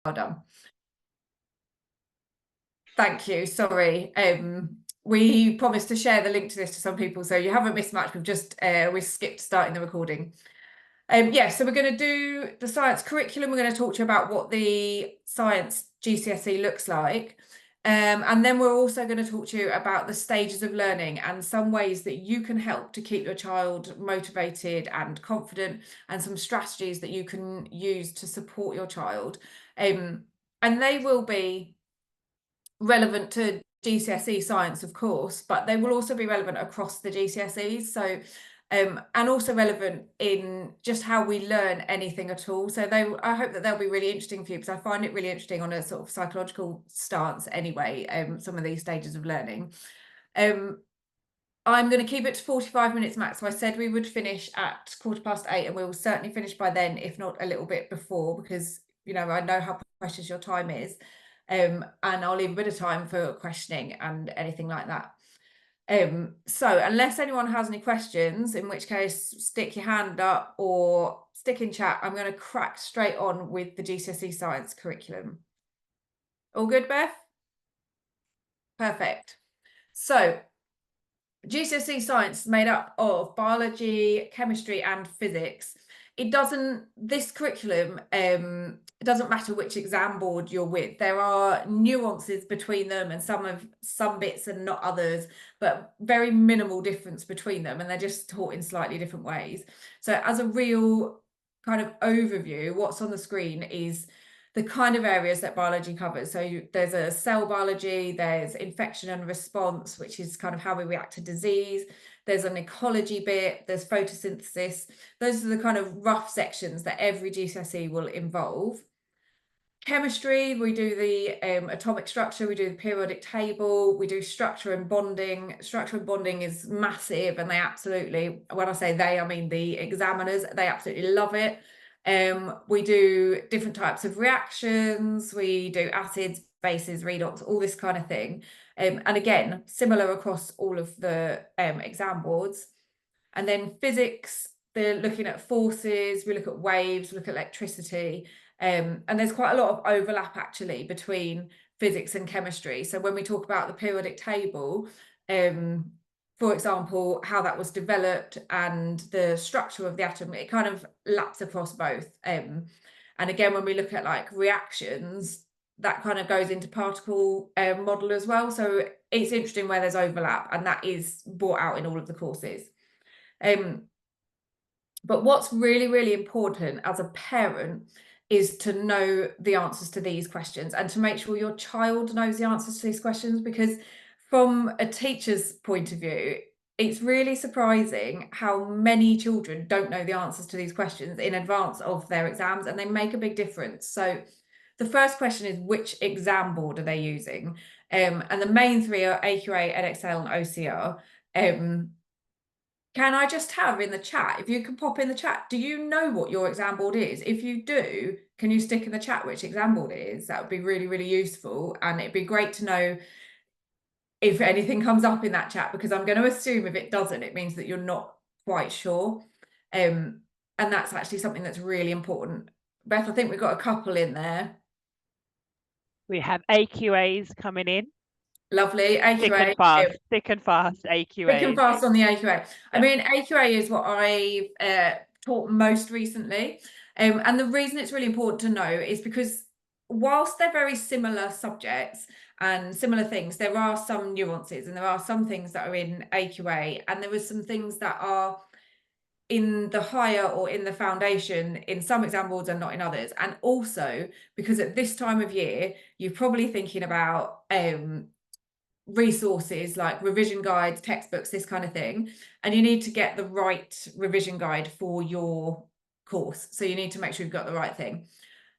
Well done. Thank you. Sorry. We promised to share the link to this to some people, so you haven't missed much. We skipped starting the recording. So we're going to do the science curriculum. We're going to talk to you about what the science GCSE looks like. And then we're also going to talk to you about the stages of learning and some ways that you can help to keep your child motivated and confident, and some strategies that you can use to support your child. And they will be relevant to GCSE Science, of course, but they will also be relevant across the GCSEs. So and also relevant in just how we learn anything at all. So I hope that they'll be really interesting for you, because I find it really interesting on a sort of psychological stance anyway, some of these stages of learning. I'm going to keep it to 45 minutes max. So I said we would finish at 8:15, and we will certainly finish by then, if not a little bit before, because I know how precious your time is. And I'll leave a bit of time for questioning and anything like that. So unless anyone has any questions, in which case stick your hand up or stick in chat, I'm going to crack straight on with the GCSE Science curriculum. All good, Beth? Perfect. So GCSE Science is made up of biology, chemistry and physics. This curriculum, it doesn't matter which exam board you're with. There are nuances between them, and some bits and not others, but very minimal difference between them, and they're just taught in slightly different ways. So as a real kind of overview, what's on the screen is the kind of areas that biology covers. So there's a cell biology, there's infection and response, which is kind of how we react to disease. There's an ecology bit, there's photosynthesis. Those are the kind of rough sections that every GCSE will involve. Chemistry, we do the atomic structure, we do the periodic table, we do structure and bonding. Structure and bonding is massive, and they absolutely, when I say they, I mean the examiners, they absolutely love it. We do different types of reactions, we do acids, bases, redox, all this kind of thing. And again, similar across all of the exam boards. And then physics, they're looking at forces, we look at waves, we look at electricity. And there's quite a lot of overlap actually between physics and chemistry. So when we talk about the periodic table, for example, how that was developed and the structure of the atom, it kind of laps across both. And again, when we look at like reactions, that kind of goes into particle model as well. So it's interesting where there's overlap, and that is brought out in all of the courses. But what's really, really important as a parent is to know the answers to these questions, and to make sure your child knows the answers to these questions, because from a teacher's point of view, it's really surprising how many children don't know the answers to these questions in advance of their exams, and they make a big difference. So the first question is, which exam board are they using? And the main three are AQA, EdXL and OCR. Can I just have in the chat, if you can pop in the chat, do you know what your exam board is? If you do, can you stick in the chat which exam board it is? That would be really, really useful. And it'd be great to know if anything comes up in that chat, because I'm going to assume if it doesn't, it means that you're not quite sure. And that's actually something that's really important. Beth, I think we've got a couple in there. We have AQAs coming in. Lovely. AQA. Thick and fast AQA. Thick and fast on the AQA. Yeah. I mean, AQA is what I've taught most recently. And the reason it's really important to know is because whilst they're very similar subjects and similar things, there are some nuances, and there are some things that are in AQA, and there are some things that are in the higher or in the foundation in some exam boards and not in others. And also because at this time of year, you're probably thinking about resources like revision guides, textbooks, this kind of thing, and you need to get the right revision guide for your course. So you need to make sure you've got the right thing.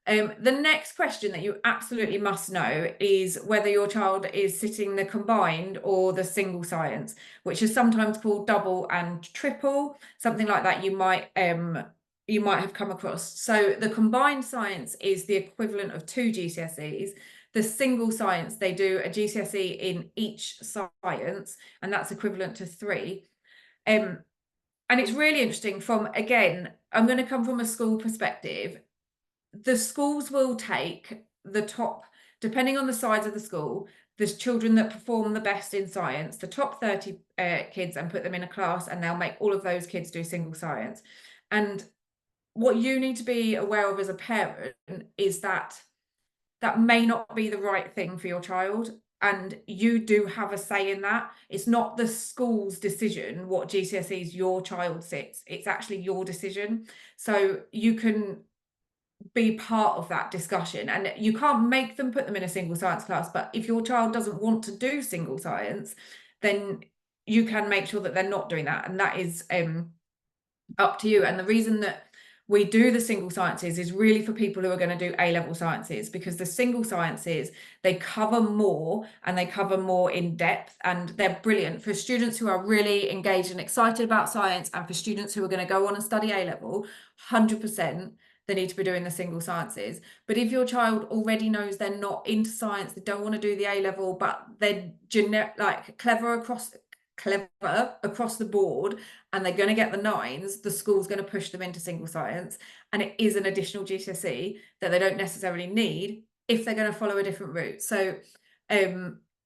The next question that you absolutely must know is whether your child is sitting the combined or the single science, which is sometimes called double and triple, something like that you might have come across. So the combined science is the equivalent of 2 GCSEs. The single science, they do a GCSE in each science, and that's equivalent to 3. And it's really interesting from, again, I'm going to come from a school perspective. The schools will take the top, depending on the size of the school, there's children that perform the best in science, the top 30 kids, and put them in a class, and they'll make all of those kids do single science. And what you need to be aware of as a parent is that that may not be the right thing for your child, and you do have a say in that. It's not the school's decision what GCSEs your child sits, it's actually your decision. So you can be part of that discussion, and you can't make them put them in a single science class, but if your child doesn't want to do single science, then you can make sure that they're not doing that, and that is up to you. And the reason that we do the single sciences is really for people who are going to do A-level sciences, because the single sciences, they cover more and they cover more in depth, and they're brilliant for students who are really engaged and excited about science, and for students who are going to go on and study A-level. 100% they need to be doing the single sciences. But if your child already knows they're not into science, they don't want to do the A-level, but they're clever across the board, and they're going to get the 9s, the school's going to push them into single science, and it is an additional GCSE that they don't necessarily need if they're going to follow a different route. So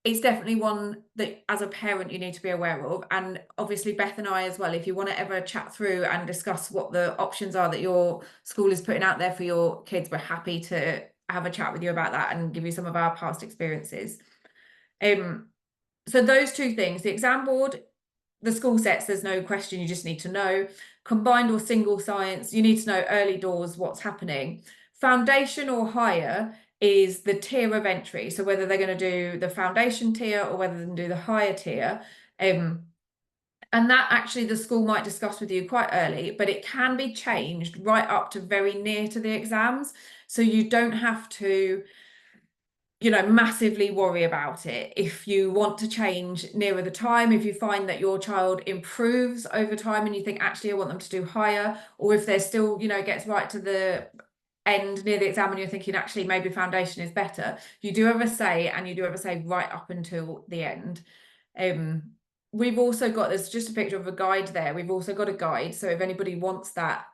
it's definitely one that as a parent you need to be aware of. And obviously Beth and I as well, if you want to ever chat through and discuss what the options are that your school is putting out there for your kids, we're happy to have a chat with you about that and give you some of our past experiences. So those two things, the exam board, the school sets, there's no question, you just need to know. Combined or single science, you need to know early doors what's happening. Foundation or higher is the tier of entry, so whether they're going to do the foundation tier or whether they're going to do the higher tier. And that actually the school might discuss with you quite early, but it can be changed right up to very near to the exams, so you don't have to massively worry about it. If you want to change nearer the time, if you find that your child improves over time and you think actually I want them to do higher, or if they're still gets right to the end near the exam and you're thinking actually maybe foundation is better, you do have a say, and you do have a say right up until the end. We've also got, there's just a picture of a guide there, we've also got a guide, so if anybody wants that,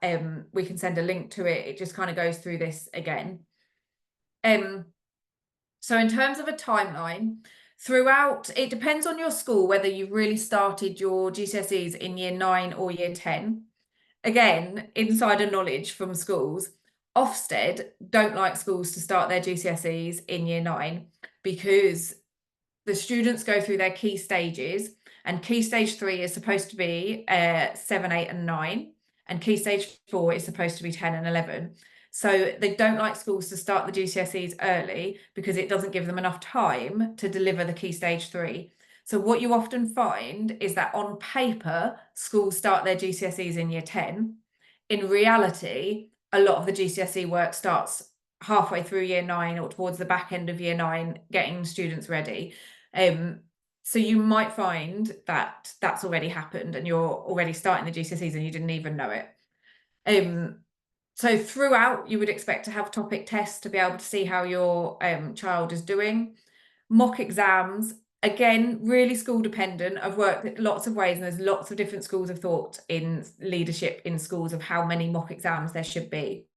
we can send a link to it. It just kind of goes through this again. So in terms of a timeline, throughout, it depends on your school whether you've really started your GCSEs in year 9 or year 10. Again, insider knowledge from schools, Ofsted don't like schools to start their GCSEs in year 9 because the students go through their key stages, and key stage 3 is supposed to be 7, 8 and 9, and key stage 4 is supposed to be 10 and 11. So they don't like schools to start the GCSEs early because it doesn't give them enough time to deliver the key stage 3. So what you often find is that on paper, schools start their GCSEs in year 10. In reality, a lot of the GCSE work starts halfway through year 9 or towards the back end of year 9, getting students ready. So you might find that that's already happened and you're already starting the GCSEs and you didn't even know it. So throughout, you would expect to have topic tests to be able to see how your child is doing. Mock exams, again, really school dependent. I've worked lots of ways, and there's lots of different schools of thought in leadership in schools of how many mock exams there should be.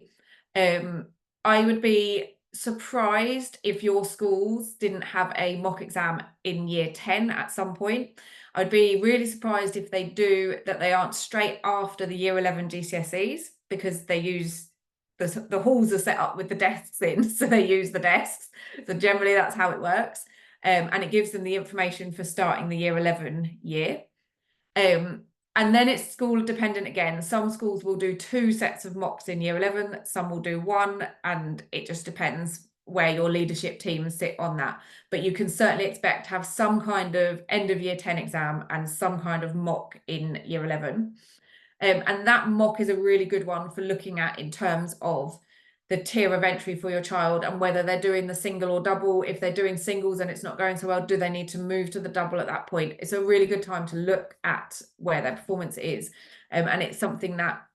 I would be surprised if your schools didn't have a mock exam in year 10 at some point. I'd be really surprised if they do, that they aren't straight after the year 11 GCSEs, because they use the halls are set up with the desks in, so they use the desks. So generally that's how it works. And it gives them the information for starting the year 11 year. And then it's school dependent again. Some schools will do 2 sets of mocks in year 11, some will do 1, and it just depends where your leadership teams sit on that. But you can certainly expect to have some kind of end of year 10 exam and some kind of mock in year 11. And that mock is a really good one for looking at in terms of the tier of entry for your child and whether they're doing the single or double. If they're doing singles and it's not going so well, do they need to move to the double at that point? It's a really good time to look at where their performance is. And it's something that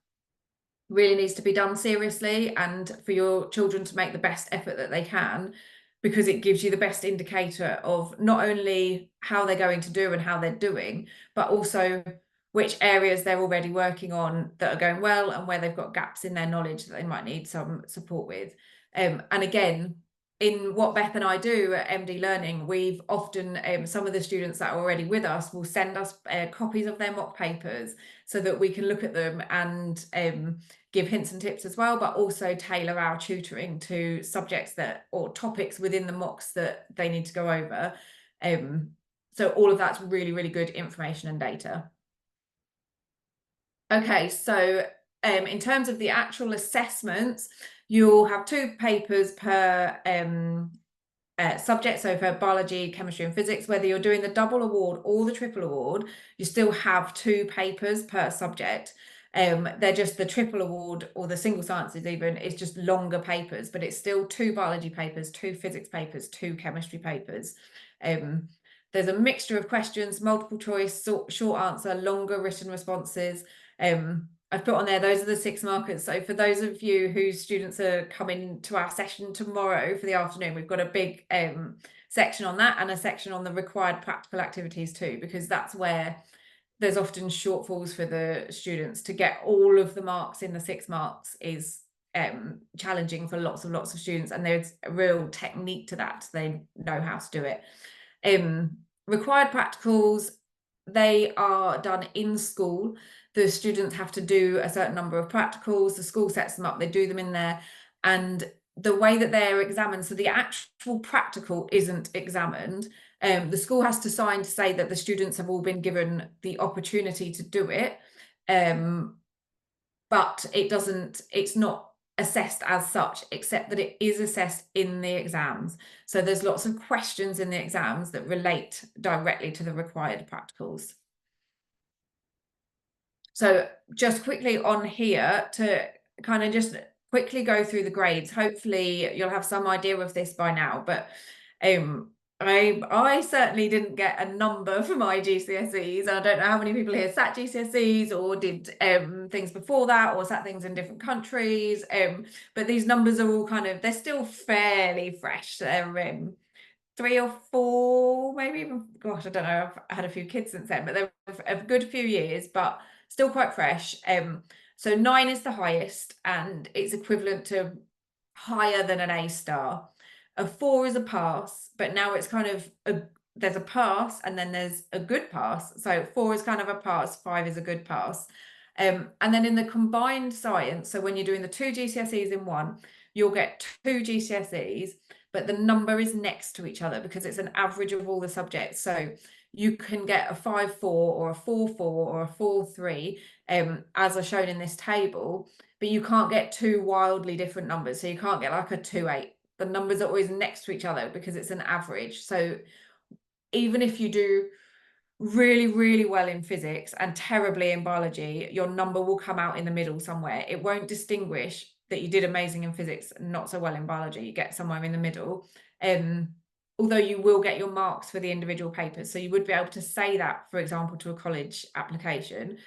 really needs to be done seriously, and for your children to make the best effort that they can, because it gives you the best indicator of not only how they're going to do and how they're doing, but also which areas they're already working on that are going well and where they've got gaps in their knowledge that they might need some support with. And again, in what Beth and I do at MD Learning, we've often, some of the students that are already with us will send us copies of their mock papers so that we can look at them and give hints and tips as well, but also tailor our tutoring to subjects that, or topics within the mocks that they need to go over. So all of that's really, really good information and data. Okay, so in terms of the actual assessments, you'll have 2 papers per subject. So for biology, chemistry and physics, whether you're doing the double award or the triple award, you still have 2 papers per subject. They're just the triple award, or the single sciences even, is just longer papers, but it's still 2 biology papers, 2 physics papers, 2 chemistry papers. There's a mixture of questions, multiple choice, short answer, longer written responses. I've put on there, those are the 6 markers. So for those of you whose students are coming to our session tomorrow for the afternoon, we've got a big section on that, and a section on the required practical activities too, because that's where there's often shortfalls for the students. To get all of the marks in the 6 marks is challenging for lots of students, and there's a real technique to that. They know how to do it. Required practicals, they are done in school. The students have to do a certain number of practicals. The school sets them up, they do them in there, and the way that they're examined, so the actual practical isn't examined. The school has to sign to say that the students have all been given the opportunity to do it, but it's not assessed as such, except that it is assessed in the exams. So there's lots of questions in the exams that relate directly to the required practicals. So just quickly on here, to kind of just quickly go through the grades. Hopefully you'll have some idea of this by now, but I certainly didn't get a number for my GCSEs. I don't know how many people here sat GCSEs or did things before that, or sat things in different countries. But these numbers are all kind of, they're still fairly fresh. They're 3 or 4, maybe even, gosh, I don't know, I've had a few kids since then, but they're a good few years, but still quite fresh. So 9 is the highest, and it's equivalent to higher than an A star. A 4 is a pass, but now it's kind of there's a pass and then there's a good pass. So 4 is kind of a pass, 5 is a good pass. And then in the combined science, so when you're doing the 2 GCSEs in one, you'll get 2 GCSEs, but the number is next to each other because it's an average of all the subjects. So you can get a 5-4 or a 4-4 or a 4-3, as are shown in this table, but you can't get 2 wildly different numbers. So you can't get like a 2-8. The numbers are always next to each other because it's an average. So even if you do really, really well in physics and terribly in biology, your number will come out in the middle somewhere. It won't distinguish that you did amazing in physics and not so well in biology. You get somewhere in the middle. Although you will get your marks for the individual papers. So you would be able to say that, for example, to a college application,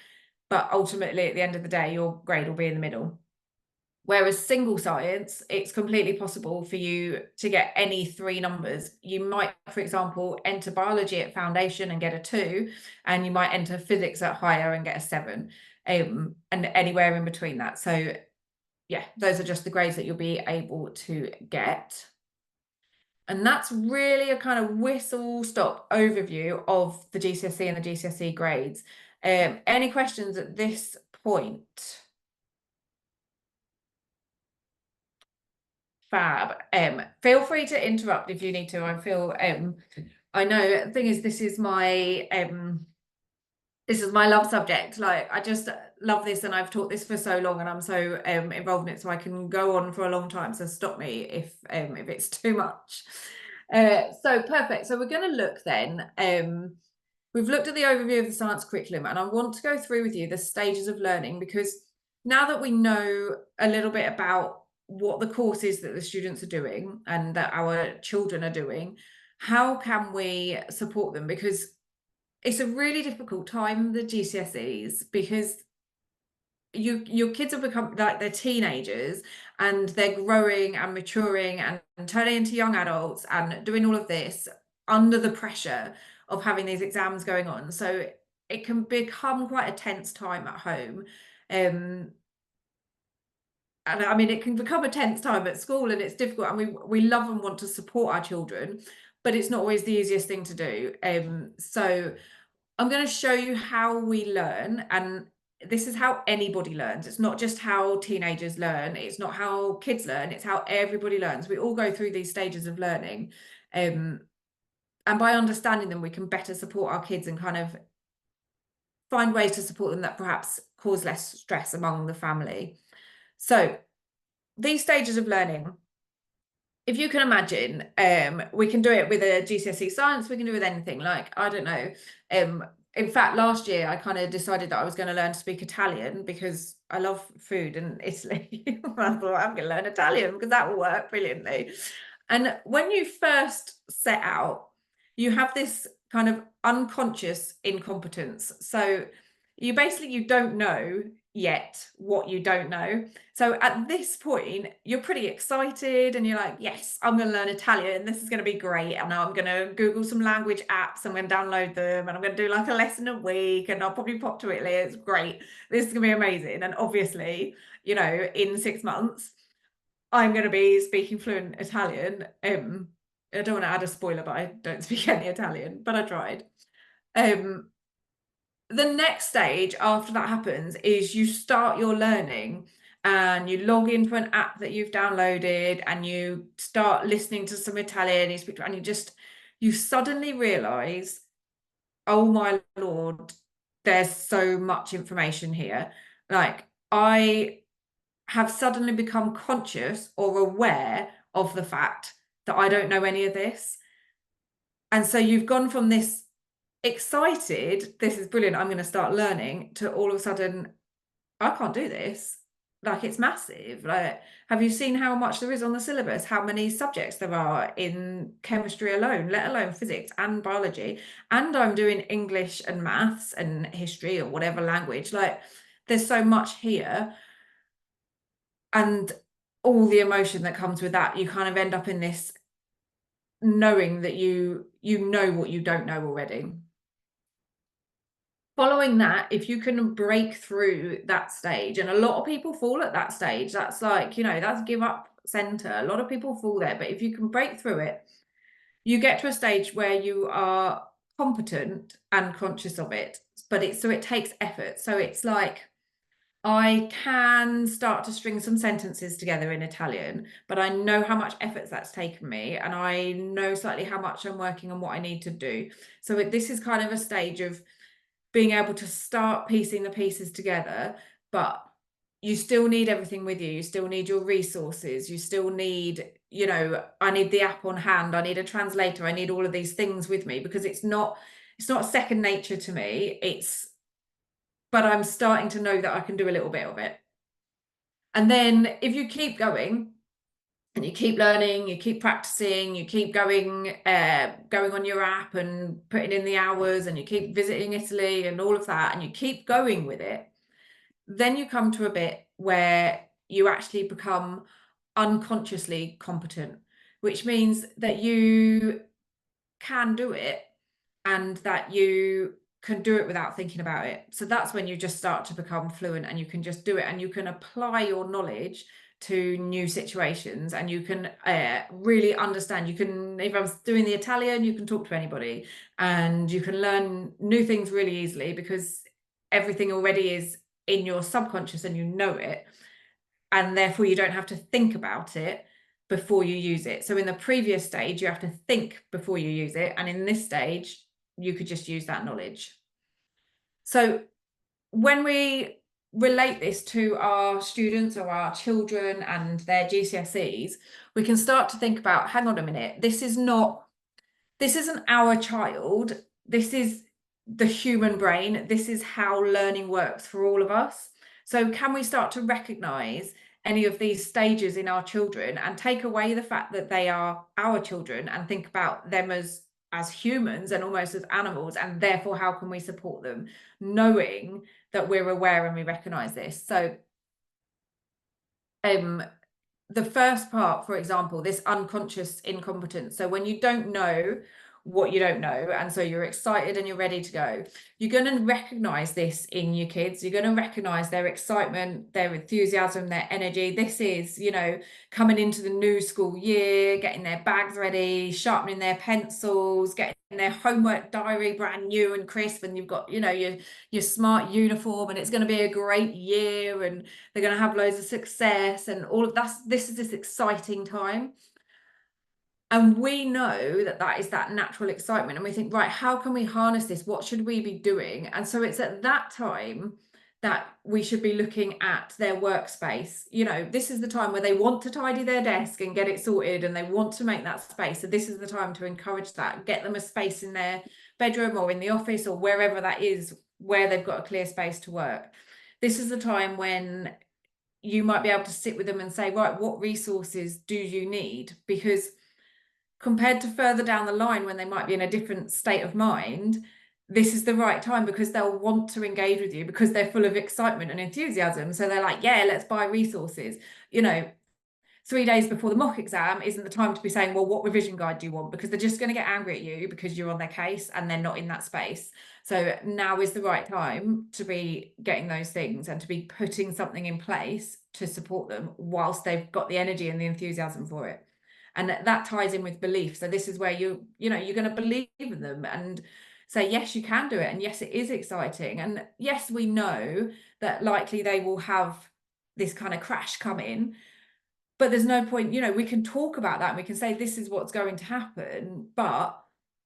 but ultimately at the end of the day, your grade will be in the middle. Whereas single science, it's completely possible for you to get any 3 numbers. You might, for example, enter biology at foundation and get a 2, and you might enter physics at higher and get a 7, and anywhere in between that. So yeah, those are just the grades that you'll be able to get. And that's really a kind of whistle-stop overview of the GCSE and the GCSE grades. Any questions at this point? Fab. Feel free to interrupt if you need to. I feel I know the thing is, this is my love subject. Like, I just love this, and I've taught this for so long, and I'm so involved in it, so I can go on for a long time. So stop me if it's too much. So perfect. So we're going to look then. We've looked at the overview of the science curriculum, and I want to go through with you the stages of learning, because now that we know a little bit about what the course is that the students are doing and that our children are doing, how can we support them? Because it's a really difficult time, the GCSEs, because your kids have become like, they're teenagers, and they're growing and maturing and turning into young adults and doing all of this under the pressure of having these exams going on. So it can become quite a tense time at home. and I mean, it can become a tense time at school, and it's difficult, and we love and want to support our children, but it's not always the easiest thing to do. So I'm going to show you how we learn, and this is how anybody learns. It's not just how teenagers learn, it's not how kids learn, it's how everybody learns. We all go through these stages of learning, and by understanding them, we can better support our kids and kind of find ways to support them that perhaps cause less stress among the family. So these stages of learning, if you can imagine, we can do it with a GCSE Science, we can do it with anything. Like, I don't know. In fact, last year I kind of decided that I was going to learn to speak Italian because I love food in Italy. I thought I'm going to learn Italian because that will work brilliantly. And when you first set out, you have this kind of unconscious incompetence. So you don't know yet what you don't know. So at this point, you're pretty excited and you're like, yes, I'm going to learn Italian. This is going to be great. And I'm going to Google some language apps. I'm going to download them and I'm going to do like a lesson a week and I'll probably pop to Italy. It's great. This is going to be amazing. And obviously, you know, in 6 months, I'm going to be speaking fluent Italian. I don't want to add a spoiler, but I don't speak any Italian, but I tried. The next stage after that happens is you start your learning and you log into an app that you've downloaded and you start listening to some Italian, you speak to, and you suddenly realize, oh my Lord, there's so much information here. Like, I have suddenly become conscious or aware of the fact that I don't know any of this. And so you've gone from this excited, this is brilliant, I'm going to start learning, to all of a sudden, I can't do this. Like, it's massive. Like, have you seen how much there is on the syllabus? How many subjects there are in chemistry alone, let alone physics and biology? And I'm doing English and maths and history or whatever language. Like, there's so much here. And all the emotion that comes with that, you kind of end up in this knowing that you know what you don't know already. Following that, if you can break through that stage, and a lot of people fall at that stage, that's like, you know, that's give up center. A lot of people fall there, but if you can break through it, you get to a stage where you are competent and conscious of it, but it takes effort. So it's like, I can start to string some sentences together in Italian, but I know how much effort that's taken me, and I know slightly how much I'm working on what I need to do. So this is kind of a stage of being able to start piecing the pieces together, but you still need everything with you. You still need your resources. You still need, you know, I need the app on hand. I need a translator. I need all of these things with me because it's not second nature to me. But I'm starting to know that I can do a little bit of it. And then if you keep going and you keep learning, you keep practicing, you keep going on your app and putting in the hours, and you keep visiting Italy and all of that, and you keep going with it, then you come to a bit where you actually become unconsciously competent, which means that you can do it and that you can do it without thinking about it. So that's when you just start to become fluent and you can just do it and you can apply your knowledge to new situations, and you can really understand. You can, if I was doing the Italian, you can talk to anybody and you can learn new things really easily because everything already is in your subconscious and you know it, and therefore you don't have to think about it before you use it. So in the previous stage, you have to think before you use it, and in this stage, you could just use that knowledge. So when we relate this to our students or our children and their GCSEs, we can start to think about, hang on a minute, this isn't our child, this is the human brain, this is how learning works for all of us. So can we start to recognize any of these stages in our children and take away the fact that they are our children and think about them as humans and almost as animals, and therefore how can we support them, knowing that we're aware and we recognize this. So the first part, for example, this unconscious incompetence. So when you don't know what you don't know. And so you're excited and you're ready to go. You're going to recognize this in your kids. You're going to recognize their excitement, their enthusiasm, their energy. This is, you know, coming into the new school year, getting their bags ready, sharpening their pencils, getting their homework diary brand new and crisp, and you've got, you know, your smart uniform, and it's going to be a great year, and they're going to have loads of success and all of that. This is this exciting time. And we know that that is that natural excitement. And we think, right, how can we harness this? What should we be doing? And so it's at that time that we should be looking at their workspace. You know, this is the time where they want to tidy their desk and get it sorted, and they want to make that space. So this is the time to encourage that, get them a space in their bedroom or in the office or wherever that is, where they've got a clear space to work. This is the time when you might be able to sit with them and say, right, what resources do you need? Because compared to further down the line when they might be in a different state of mind, this is the right time, because they'll want to engage with you because they're full of excitement and enthusiasm. So they're like, yeah, let's buy resources. You know, 3 days before the mock exam isn't the time to be saying, well, what revision guide do you want? Because they're just going to get angry at you because you're on their case and they're not in that space. So now is the right time to be getting those things and to be putting something in place to support them whilst they've got the energy and the enthusiasm for it. And that ties in with belief. So this is where you know, you're going to believe in them and say, yes, you can do it. And yes, it is exciting. And yes, we know that likely they will have this kind of crash come in, but there's no point, you know, we can talk about that and we can say, this is what's going to happen, but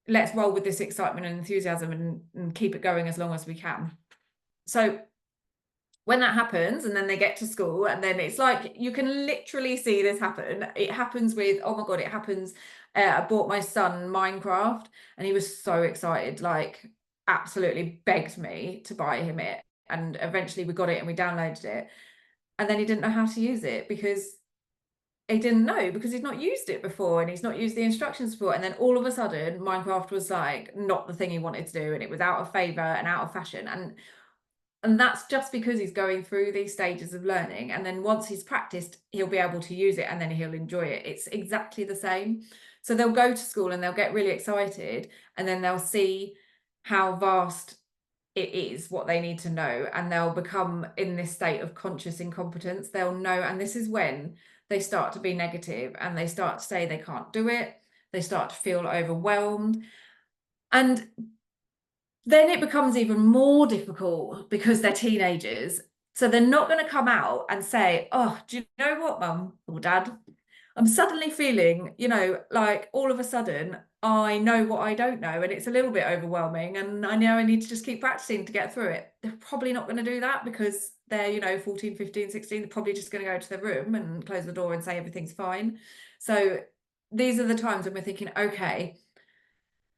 let's roll with this excitement and enthusiasm and keep it going as long as we can. So when that happens, and then they get to school, and then it's like, you can literally see this happen. It happens with, oh my God, it happens. I bought my son Minecraft and he was so excited, like absolutely begged me to buy him it. And eventually we got it and we downloaded it. And then he didn't know how to use it because he didn't know, because he'd not used it before and he's not used the instructions before. And then all of a sudden, Minecraft was like not the thing he wanted to do, and it was out of favor and out of fashion. And that's just because he's going through these stages of learning. And then once he's practiced, he'll be able to use it and then he'll enjoy it. It's exactly the same. So they'll go to school and they'll get really excited, and then they'll see how vast it is, what they need to know, and they'll become in this state of conscious incompetence. They'll know, and this is when they start to be negative and they start to say they can't do it. They start to feel overwhelmed. And then it becomes even more difficult because they're teenagers. So they're not going to come out and say, oh, do you know what, mum or dad? I'm suddenly feeling, you know, like all of a sudden I know what I don't know, and it's a little bit overwhelming, and I know I need to just keep practicing to get through it. They're probably not going to do that because they're, you know, 14, 15, 16. They're probably just going to go to their room and close the door and say everything's fine. So these are the times when we're thinking, okay,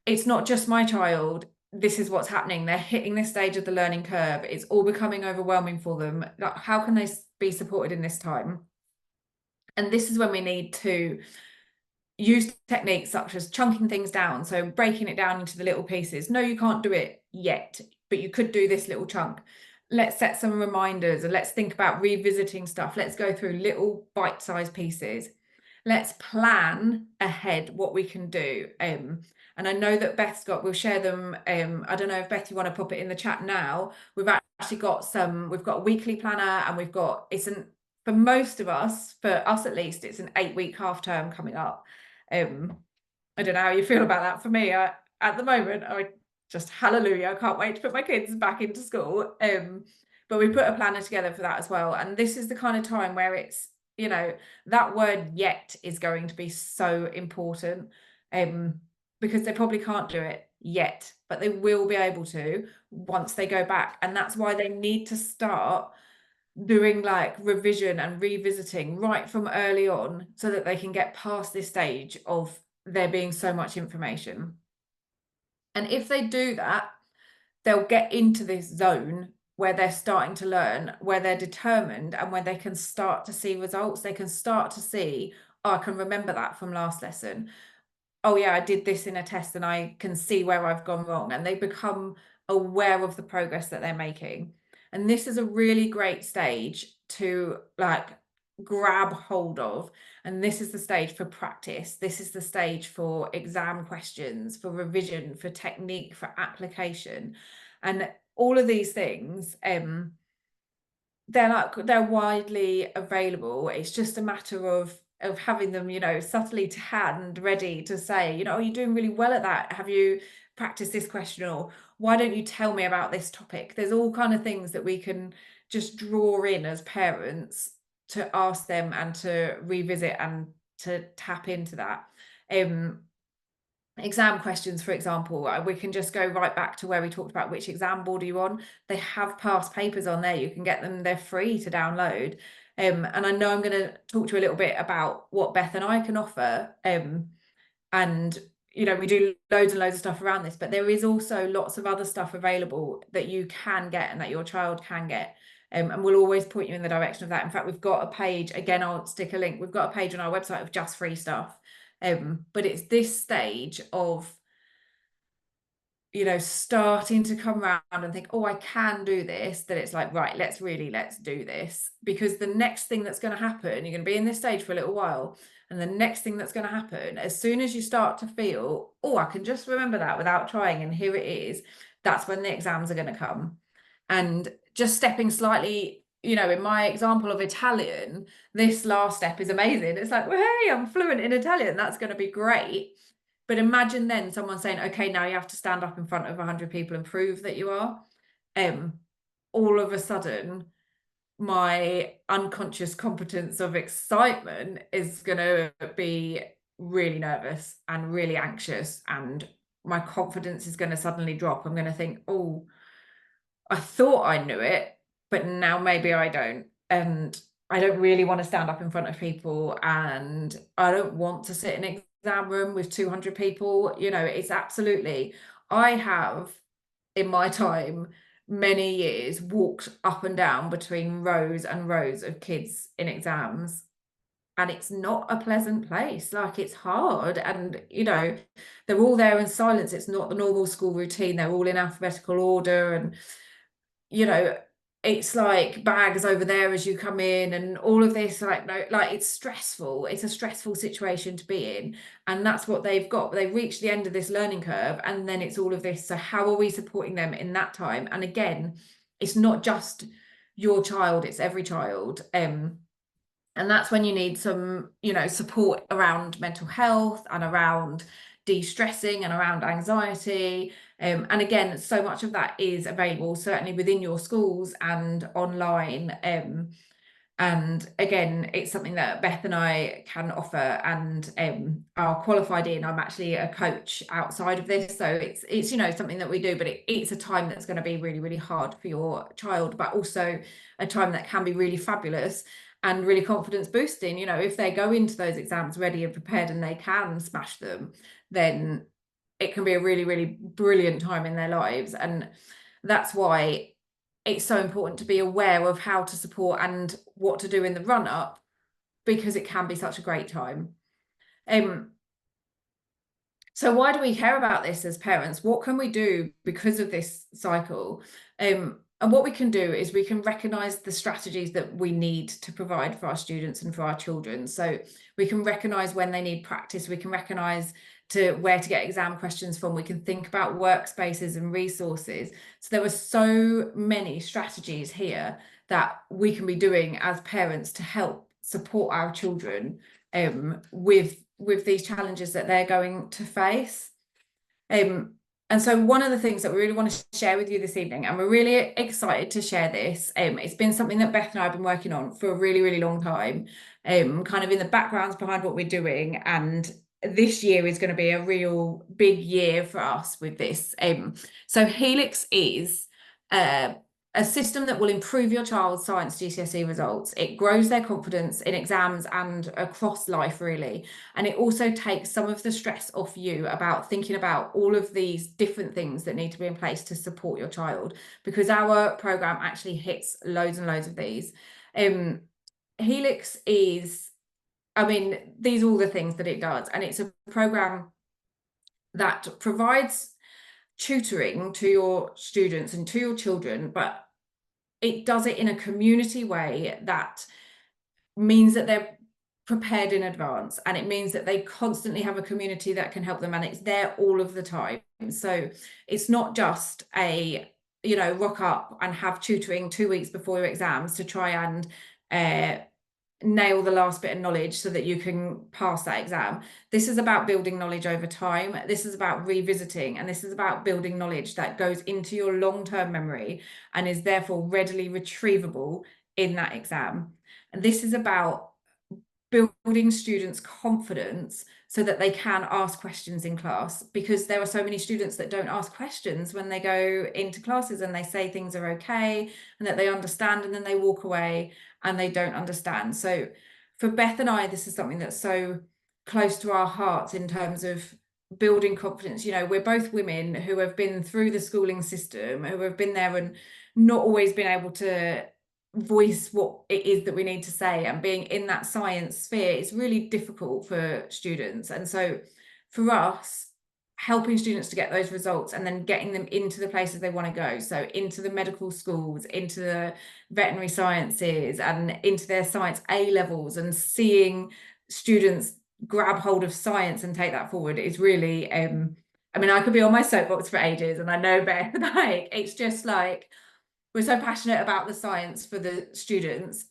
it's not just my child. This is what's happening. They're hitting this stage of the learning curve. It's all becoming overwhelming for them. Like, how can they be supported in this time? And this is when we need to use techniques such as chunking things down. So breaking it down into the little pieces. No, you can't do it yet, but you could do this little chunk. Let's set some reminders, and let's think about revisiting stuff. Let's go through little bite-sized pieces. Let's plan ahead what we can do. And I know that Beth's we'll share them. I don't know if Beth, you want to pop it in the chat now. We've actually got we've got a weekly planner, and we've got, for most of us, for us at least, it's an 8-week half term coming up. I don't know how you feel about that. For me, at the moment, I just, hallelujah, I can't wait to put my kids back into school. But we put a planner together for that as well. And this is the kind of time where it's, you know, that word yet is going to be so important, because they probably can't do it yet, but they will be able to once they go back. And that's why they need to start doing like revision and revisiting right from early on, so that they can get past this stage of there being so much information. And if they do that, they'll get into this zone where they're starting to learn, where they're determined, and where they can start to see results. They can start to see, oh, I can remember that from last lesson. Oh yeah, I did this in a test and I can see where I've gone wrong. And they become aware of the progress that they're making. And this is a really great stage to like grab hold of, and this is the stage for practice, this is the stage for exam questions, for revision, for technique, for application, and all of these things, they're widely available. It's just a matter of having them, you know, subtly to hand, ready to say, you know, oh, you're doing really well at that, have you practiced this question, or why don't you tell me about this topic? There's all kind of things that we can just draw in as parents to ask them and to revisit and to tap into that. Exam questions, for example, we can just go right back to where we talked about which exam board are you on. They have past papers on there, you can get them, they're free to download. And I know I'm going to talk to you a little bit about what Beth and I can offer, and you know, we do loads and loads of stuff around this, but there is also lots of other stuff available that you can get and that your child can get, and we'll always point you in the direction of that. In fact, we've got a page, again, I'll stick a link, we've got a page on our website of just free stuff. But it's this stage of, you know, starting to come around and think, oh, I can do this, that it's like, right, let's do this. Because the next thing that's going to happen, you're going to be in this stage for a little while, and the next thing that's going to happen, as soon as you start to feel, oh, I can just remember that without trying, and here it is, that's when the exams are going to come. And just stepping slightly, you know, in my example of Italian, this last step is amazing. It's like, well, hey, I'm fluent in Italian, that's going to be great. But imagine then someone saying, okay, now you have to stand up in front of 100 people and prove that you are. All of a sudden, my unconscious competence of excitement is going to be really nervous and really anxious, and my confidence is going to suddenly drop. I'm going to think, oh, I thought I knew it, but now maybe I don't. And I don't really want to stand up in front of people, and I don't want to sit in an exam room with 200 people. You know, it's absolutely, I have in my time, many years, walked up and down between rows and rows of kids in exams. And it's not a pleasant place. Like, it's hard. And, you know, they're all there in silence. It's not the normal school routine. They're all in alphabetical order. And, you know, it's like bags over there as you come in and all of this, like, no, like, it's stressful. It's a stressful situation to be in. And that's what they've got. They've reached the end of this learning curve, and then it's all of this. So how are we supporting them in that time? And again, it's not just your child, it's every child. And that's when you need some, you know, support around mental health and around de-stressing and around anxiety. And again, so much of that is available certainly within your schools and online. And again, it's something that Beth and I can offer, and are qualified in. I'm actually a coach outside of this, so it's you know, something that we do, but it's a time that's going to be really, really hard for your child, but also a time that can be really fabulous and really confidence boosting. You know, if they go into those exams ready and prepared and they can smash them, then it can be a really, really brilliant time in their lives. And that's why it's so important to be aware of how to support and what to do in the run up, because it can be such a great time. So why do we care about this as parents? What can we do because of this cycle? And what we can do is we can recognise the strategies that we need to provide for our students and for our children. So we can recognise when they need practice, we can recognise to where to get exam questions from, we can think about workspaces and resources. So there are so many strategies here that we can be doing as parents to help support our children with these challenges that they're going to face. And so one of the things that we really want to share with you this evening, and we're really excited to share this, it's been something that Beth and I have been working on for a really, really long time, kind of in the backgrounds behind what we're doing. And this year is going to be a real big year for us with this. So Helix is a system that will improve your child's science GCSE results. It grows their confidence in exams and across life, really. And it also takes some of the stress off you about thinking about all of these different things that need to be in place to support your child, because our program actually hits loads and loads of these. Helix is, I mean, these are all the things that it does. And it's a program that provides tutoring to your students and to your children, but it does it in a community way that means that they're prepared in advance, and it means that they constantly have a community that can help them, and it's there all of the time. So it's not just a, you know, rock up and have tutoring 2 weeks before your exams to try and nail the last bit of knowledge so that you can pass that exam. This is about building knowledge over time. This is about revisiting, and this is about building knowledge that goes into your long-term memory and is therefore readily retrievable in that exam. And this is about building students' confidence so that they can ask questions in class, because there are so many students that don't ask questions when they go into classes, and they say things are okay and that they understand, and then they walk away and they don't understand. So for Beth and I, this is something that's so close to our hearts in terms of building confidence. You know, we're both women who have been through the schooling system, who have been there and not always been able to voice what it is that we need to say, and being in that science sphere is really difficult for students. And so for us, helping students to get those results and then getting them into the places they want to go, so into the medical schools, into the veterinary sciences, and into their science A levels, and seeing students grab hold of science and take that forward is really I mean, I could be on my soapbox for ages, and I know Beth, like, it's just like, we're so passionate about the science for the students,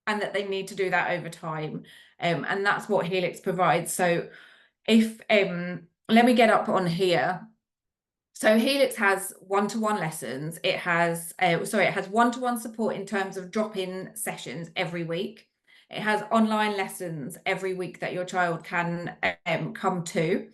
and that they need to do that over time. And that's what Helix provides. So if let me get up on here. So Helix has one-to-one lessons. It has it has one-to-one support in terms of drop-in sessions every week. It has online lessons every week that your child can come to.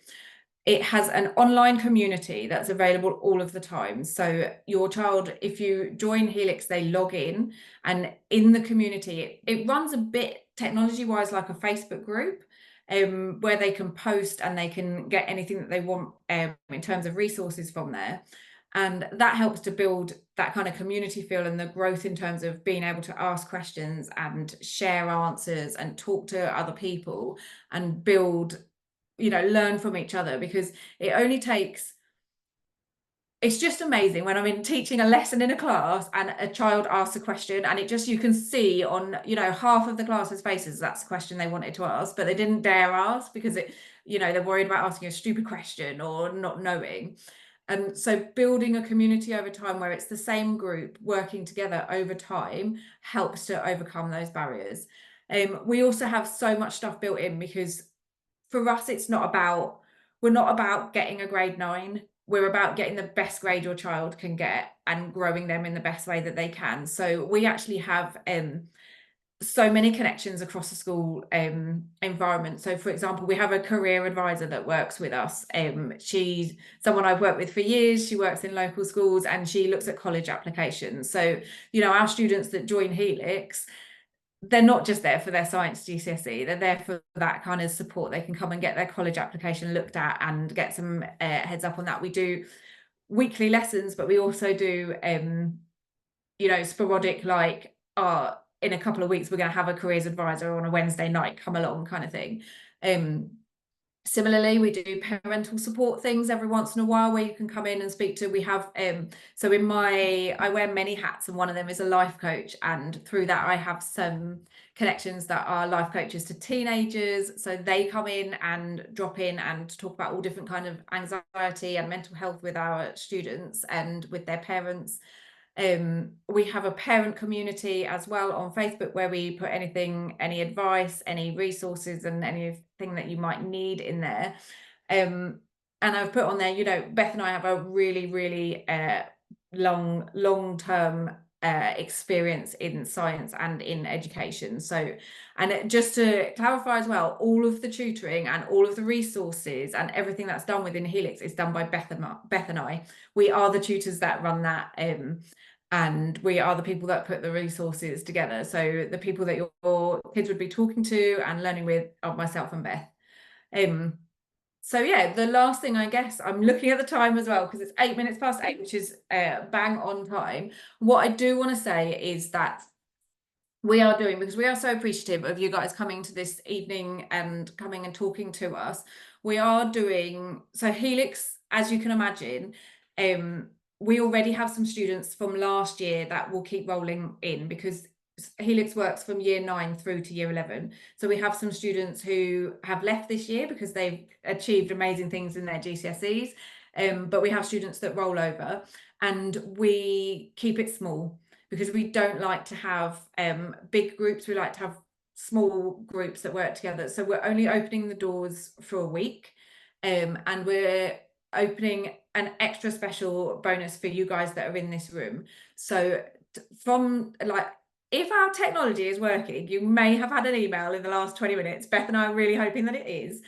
It has an online community that's available all of the time. So your child, if you join Helix, they log in, and in the community, it runs a bit technology-wise like a Facebook group, where they can post and they can get anything that they want in terms of resources from there. And that helps to build that kind of community feel and the growth in terms of being able to ask questions and share answers and talk to other people and build, you know, learn from each other. Because it only takes, it's just amazing when I'm in teaching a lesson in a class and a child asks a question, and it just, you can see on, you know, half of the class's faces that's the question they wanted to ask, but they didn't dare ask because it, you know, they're worried about asking a stupid question or not knowing. And so building a community over time where it's the same group working together over time helps to overcome those barriers. We also have so much stuff built in, because for us, it's not about, we're not about getting a grade 9. We're about getting the best grade your child can get and growing them in the best way that they can. So we actually have so many connections across the school environment. So for example, we have a career advisor that works with us. She's someone I've worked with for years. She works in local schools and she looks at college applications. So, you know, our students that join Helix, they're not just there for their science GCSE, they're there for that kind of support. They can come and get their college application looked at and get some heads up on that. We do weekly lessons, but we also do you know, sporadic, like in a couple of weeks we're going to have a careers advisor on a Wednesday night come along kind of thing. Similarly, we do parental support things every once in a while where you can come in and speak to. We have so in my, I wear many hats, and one of them is a life coach, and through that I have some connections that are life coaches to teenagers. So they come in and drop in and talk about all different kind of anxiety and mental health with our students and with their parents. We have a parent community as well on Facebook where we put anything, any advice, any resources and anything that you might need in there. And I've put on there, you know, Beth and I have a really long-term experience in science and in education. So, and just to clarify as well, all of the tutoring and all of the resources and everything that's done within Helix is done by Beth and I. We are the tutors that run that, and we are the people that put the resources together. So the people that your kids would be talking to and learning with are myself and Beth. So yeah, the last thing, I guess, I'm looking at the time as well because it's 8 minutes past 8, which is bang on time. What I do want to say is that we are doing, because we are so appreciative of you guys coming to this evening and coming and talking to us, we are doing, so Helix, as you can imagine, we already have some students from last year that will keep rolling in, because Helix works from year 9 through to year 11. So we have some students who have left this year because they've achieved amazing things in their GCSEs. But we have students that roll over, and we keep it small because we don't like to have big groups. We like to have small groups that work together. So we're only opening the doors for a week, and we're opening an extra special bonus for you guys that are in this room. So from like, if our technology is working, you may have had an email in the last 20 minutes. Beth and I are really hoping that it is,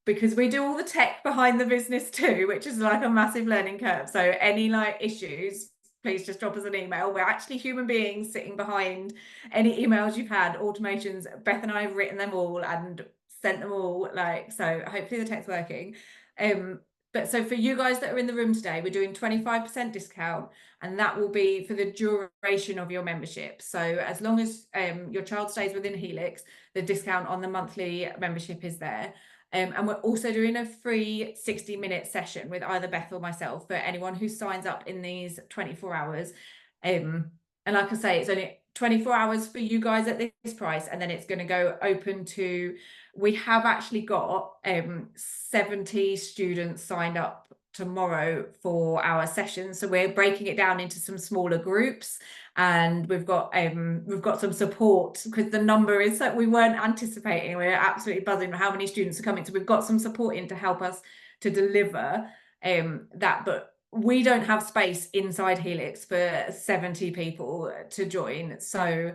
because we do all the tech behind the business too, which is like a massive learning curve. So any like issues, please just drop us an email. We're actually human beings sitting behind any emails you've had, automations. Beth and I have written them all and sent them all, like, so hopefully the tech's working. But so for you guys that are in the room today, we're doing 25% discount, and that will be for the duration of your membership. So as long as your child stays within Helix, the discount on the monthly membership is there. And we're also doing a free 60-minute session with either Beth or myself for anyone who signs up in these 24 hours. And like I say, it's only 24 hours for you guys at this price, and then it's going to go open to, we have actually got 70 students signed up tomorrow for our session. So we're breaking it down into some smaller groups, and we've got some support because the number is that we weren't anticipating. We're absolutely buzzing how many students are coming. So we've got some support in to help us to deliver that, but we don't have space inside Helix for 70 people to join. So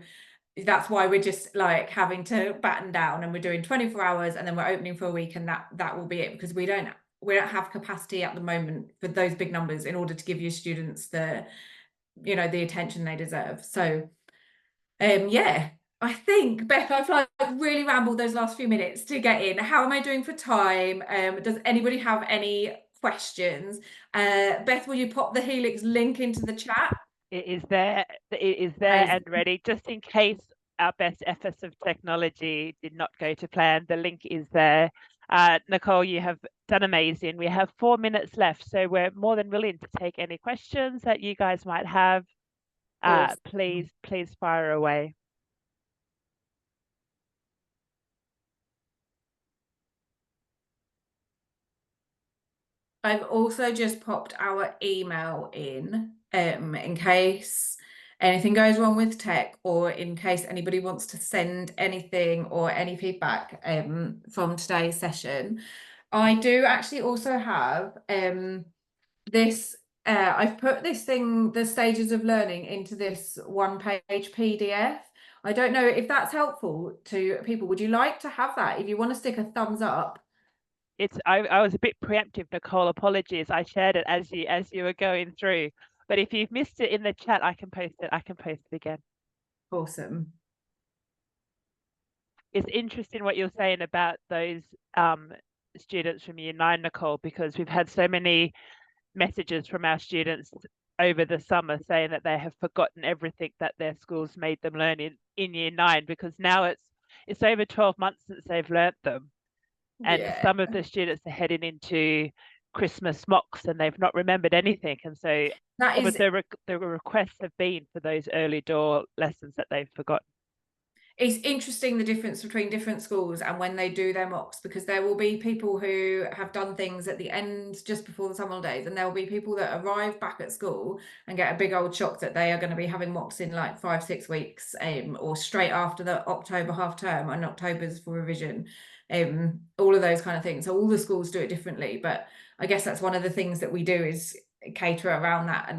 that's why we're just like having to batten down, and we're doing 24 hours and then we're opening for a week, and that will be it, because we don't have capacity at the moment for those big numbers in order to give your students the, you know, the attention they deserve. So yeah, I think, Beth, I've like really rambled those last few minutes to get in. How am I doing for time? Does anybody have any questions? Beth, will you pop the Helix link into the chat? It is there. It is there and ready, just in case our best efforts of technology did not go to plan. The link is there. Nicole, you have done amazing. We have 4 minutes left, so we're more than willing to take any questions that you guys might have. Awesome. Please fire away. I've also just popped our email in case anything goes wrong with tech, or in case anybody wants to send anything or any feedback from today's session. I do actually also have this, I've put this thing, the stages of learning, into this 1-page PDF. I don't know if that's helpful to people. Would you like to have that? If you want to stick a thumbs up. I was a bit preemptive, Nicole. Apologies. I shared it as you were going through. But if you've missed it in the chat, I can post it. I can post it again. Awesome. It's interesting what you're saying about those students from year 9, Nicole, because we've had so many messages from our students over the summer saying that they have forgotten everything that their schools made them learn in year 9, because now it's over 12 months since they've learnt them. And Yeah. some of the students are heading into Christmas mocks and they've not remembered anything. And so That is, the requests have been for those early door lessons that they've forgotten. it's interesting the difference between different schools and when they do their mocks, because there will be people who have done things at the end just before the summer holidays, and there will be people that arrive back at school and get a big old shock that they are going to be having mocks in like 5-6 weeks, or straight after the October half term, and October's for revision, all of those kind of things. So all the schools do it differently, but I guess that's one of the things that we do is cater around that.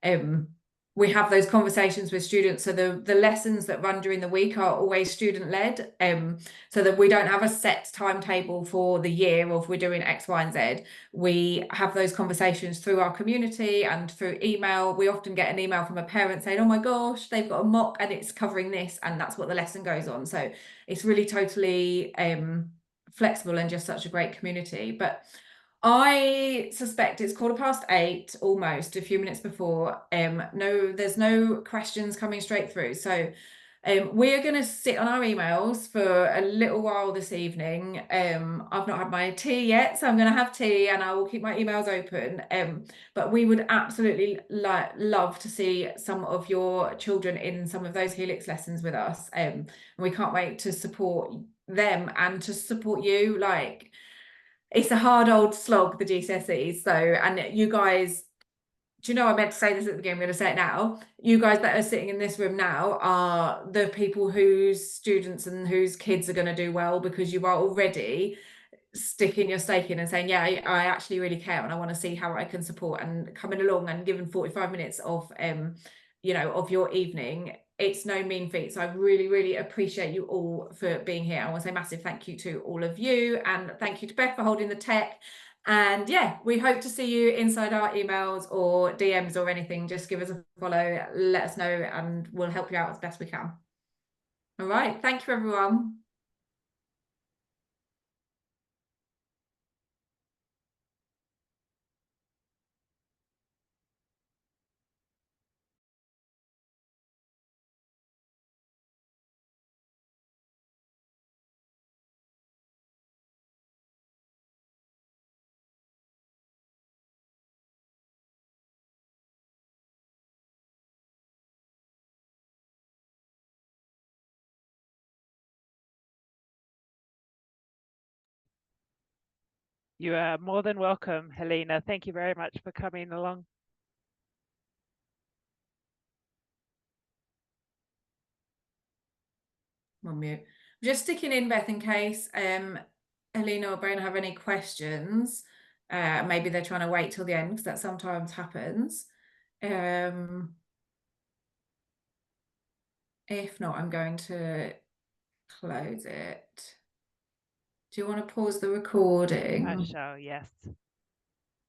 And we have those conversations with students. So the lessons that run during the week are always student led, so that we don't have a set timetable for the year of we're doing X, Y, and Z. We have those conversations through our community and through email. We often get an email from a parent saying, oh my gosh, they've got a mock and it's covering this, and that's what the lesson goes on. So it's really totally flexible and just such a great community. But I suspect it's 8:15, almost a few minutes before. No, there's no questions coming straight through. So We're going to sit on our emails for a little while this evening. I've not had my tea yet, so I'm going to have tea and I will keep my emails open. But we would absolutely love to see some of your children in some of those Helix lessons with us. And we can't wait to support them and to support you. Like, it's a hard old slog, the GCSEs. So, and you guys, do you know, I meant to say this at the beginning, I'm going to say it now. You guys that are sitting in this room now are the people whose students and whose kids are going to do well, because you are already sticking your stake in and saying, yeah, I actually really care and I want to see how I can support, and coming along and giving 45 minutes of of your evening. It's no mean feat. So I really, really appreciate you all for being here. I want to say massive thank you to all of you, and thank you to Beth for holding the tech. And yeah, we hope to see you inside our emails or DMs or anything. Just give us a follow, let us know, and we'll help you out as best we can. All right. Thank you, everyone. You are more than welcome, Helena. Thank you very much for coming along. On mute. Just sticking in, Beth, in case Helena or Brona have any questions. Maybe they're trying to wait till the end, because that sometimes happens. If not, I'm going to close it. Do you want to pause the recording? I shall, yes.